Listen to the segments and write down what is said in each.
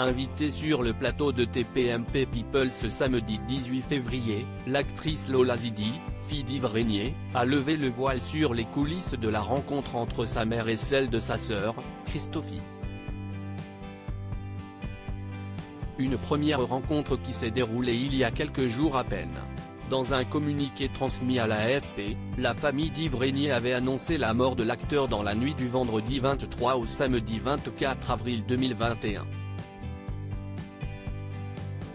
Invitée sur le plateau de TPMP People ce samedi 18 février, l'actrice Lola Zidi, fille d'Yves Régnier, a levé le voile sur les coulisses de la rencontre entre sa mère et celle de sa sœur, Christophie. Une première rencontre qui s'est déroulée il y a quelques jours à peine. Dans un communiqué transmis à la AFP, la famille d'Yves Régnier avait annoncé la mort de l'acteur dans la nuit du vendredi 23 au samedi 24 avril 2021.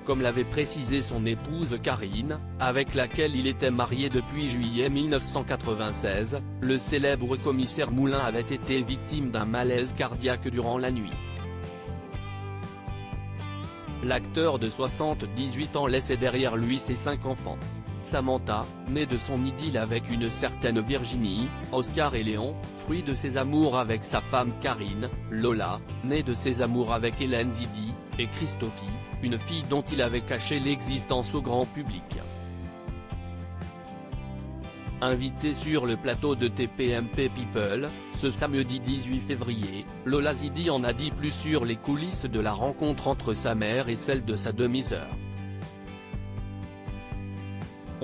Comme l'avait précisé son épouse Karine, avec laquelle il était marié depuis juillet 1996, le célèbre commissaire Moulin avait été victime d'un malaise cardiaque durant la nuit. L'acteur de 78 ans laissait derrière lui ses 5 enfants. Samantha, née de son idylle avec une certaine Virginie, Oscar et Léon, fruit de ses amours avec sa femme Karine, Lola, née de ses amours avec Hélène Zidi, et Christophie, une fille dont il avait caché l'existence au grand public. Invitée sur le plateau de TPMP People, ce samedi 18 février, Lola Zidi en a dit plus sur les coulisses de la rencontre entre sa mère et celle de sa demi-sœur.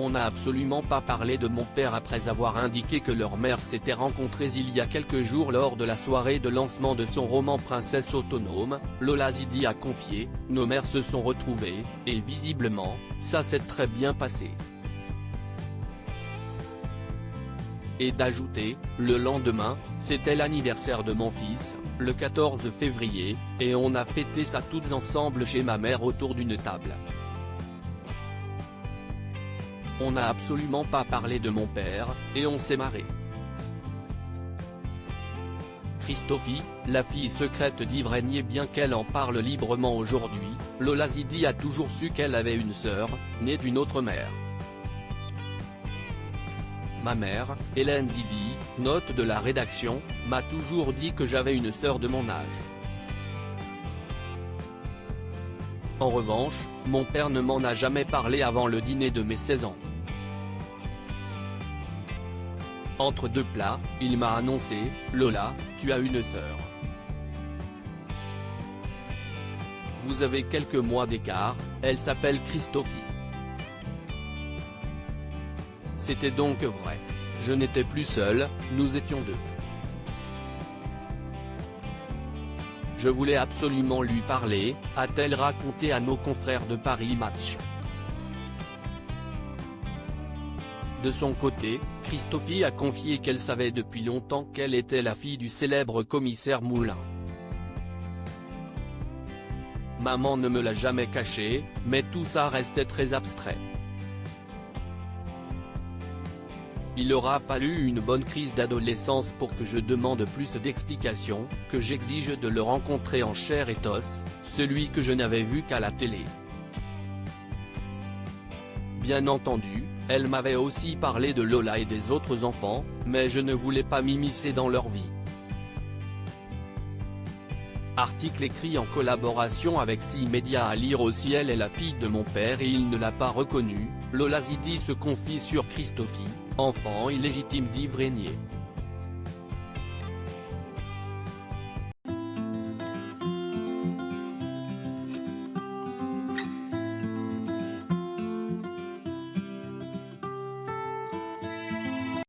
On n'a absolument pas parlé de mon père après avoir indiqué que leur mère s'était rencontrées il y a quelques jours lors de la soirée de lancement de son roman Princesse autonome, Lola Zidi a confié, nos mères se sont retrouvées, et visiblement, ça s'est très bien passé. Et d'ajouter, le lendemain, c'était l'anniversaire de mon fils, le 14 février, et on a fêté ça toutes ensemble chez ma mère autour d'une table. On n'a absolument pas parlé de mon père, et on s'est marré. Christophie, la fille secrète d'Yves Régnier. Bien qu'elle en parle librement aujourd'hui, Lola Zidi a toujours su qu'elle avait une sœur, née d'une autre mère. Ma mère, Hélène Zidi, note de la rédaction, m'a toujours dit que j'avais une sœur de mon âge. En revanche, mon père ne m'en a jamais parlé avant le dîner de mes 16 ans. Entre deux plats, il m'a annoncé, Lola, tu as une sœur. Vous avez quelques mois d'écart, elle s'appelle Christophie. C'était donc vrai. Je n'étais plus seul, nous étions deux. Je voulais absolument lui parler, a-t-elle raconté à nos confrères de Paris Match. De son côté, Christophie a confié qu'elle savait depuis longtemps qu'elle était la fille du célèbre commissaire Moulin. Maman ne me l'a jamais caché, mais tout ça restait très abstrait. Il aura fallu une bonne crise d'adolescence pour que je demande plus d'explications, que j'exige de le rencontrer en chair et os, celui que je n'avais vu qu'à la télé. Bien entendu, elle m'avait aussi parlé de Lola et des autres enfants, mais je ne voulais pas m'immiscer dans leur vie. Article écrit en collaboration avec 6 médias à lire aussi. Elle est la fille de mon père et il ne l'a pas reconnue. Lola Zidi se confie sur Christophie, enfant illégitime d'Yves Régnier.